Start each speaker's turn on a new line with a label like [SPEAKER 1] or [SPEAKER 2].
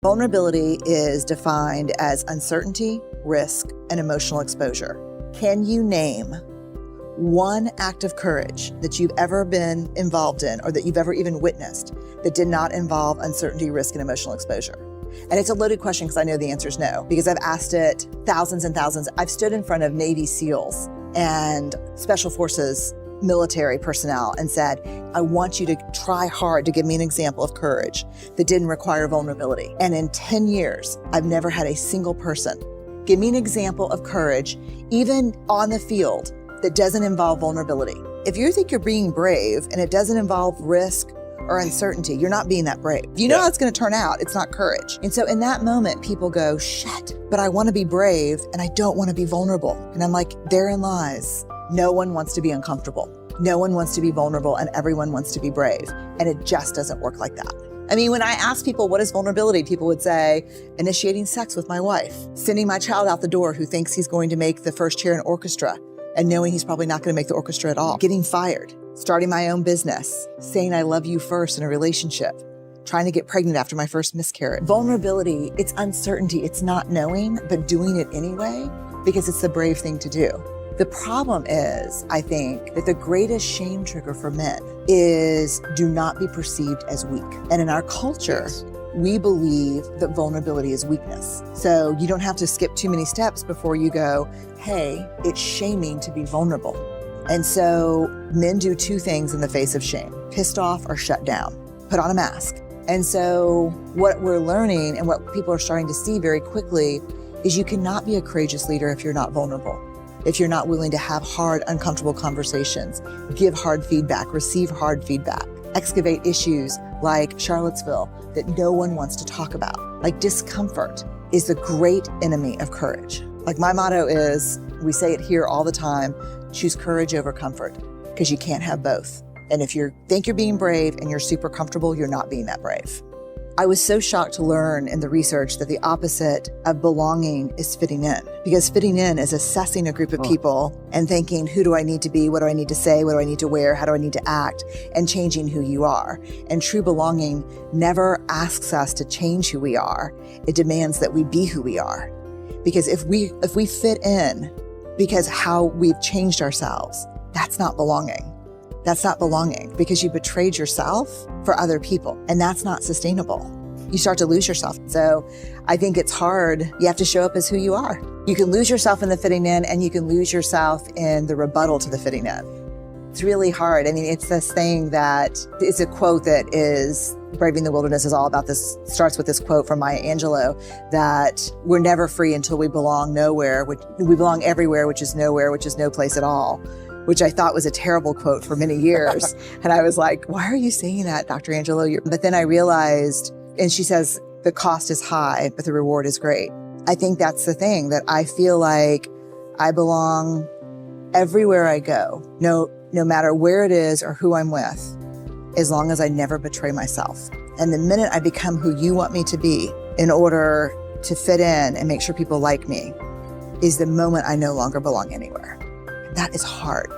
[SPEAKER 1] Vulnerability is defined as uncertainty, risk, and emotional exposure. Can you name one act of courage that you've ever been involved in or that you've ever even witnessed that did not involve uncertainty, risk, and emotional exposure? And it's a loaded question because I know the answer is no, because I've asked it thousands and thousands. I've stood in front of Navy SEALs and Special Forces military personnel and said, I want you to try hard to give me an example of courage that didn't require vulnerability. And in 10 years, I've never had a single person give me an example of courage, even on the field, that doesn't involve vulnerability. If you think you're being brave and it doesn't involve risk or uncertainty, you're not being that brave. You know how it's going to turn out. It's not courage. And so in that moment, people go, shit, but I want to be brave and I don't want to be vulnerable. And I'm like, therein lies. No one wants to be uncomfortable. No one wants to be vulnerable, and everyone wants to be brave. And it just doesn't work like that. I mean, when I ask people, what is vulnerability? People would say, initiating sex with my wife, sending my child out the door who thinks he's going to make the first chair in orchestra and knowing he's probably not going to make the orchestra at all, getting fired, starting my own business, saying I love you first in a relationship, trying to get pregnant after my first miscarriage. Vulnerability, it's uncertainty. It's not knowing, but doing it anyway, because it's the brave thing to do. The problem is, I think, that the greatest shame trigger for men is do not be perceived as weak. And in our culture, we believe that vulnerability is weakness. So you don't have to skip too many steps before you go, hey, it's shaming to be vulnerable. And so men do two things in the face of shame: pissed off or shut down, put on a mask. And so what we're learning and what people are starting to see very quickly is you cannot be a courageous leader if you're not vulnerable. If you're not willing to have hard, uncomfortable conversations, give hard feedback, receive hard feedback, excavate issues like Charlottesville that no one wants to talk about. Like, discomfort is the great enemy of courage. Like, my motto is, we say it here all the time, choose courage over comfort, because you can't have both. And if you think you're being brave and you're super comfortable, you're not being that brave. I was so shocked to learn in the research that the opposite of belonging is fitting in, because fitting in is assessing a group of people and thinking, who do I need to be? What do I need to say? What do I need to wear? How do I need to act? And changing who you are. And true belonging never asks us to change who we are. It demands that we be who we are. Because if we fit in because how we've changed ourselves, that's not belonging. That's not belonging, because you betrayed yourself for other people, and that's not sustainable. You start to lose yourself. So I think it's hard. You have to show up as who you are. You can lose yourself in the fitting in, and you can lose yourself in the rebuttal to the fitting in. It's really hard. I mean, it's this thing that it's a quote that is, Braving the Wilderness is all about this, starts with this quote from Maya Angelou, that we're never free until we belong nowhere. We belong everywhere, which is nowhere, which is no place at all. Which I thought was a terrible quote for many years. And I was like, why are you saying that, Dr. Angelou? But then I realized, and she says, the cost is high, but the reward is great. I think that's the thing, that I feel like I belong everywhere I go, no matter where it is or who I'm with, as long as I never betray myself. And the minute I become who you want me to be in order to fit in and make sure people like me, is the moment I no longer belong anywhere. That is hard.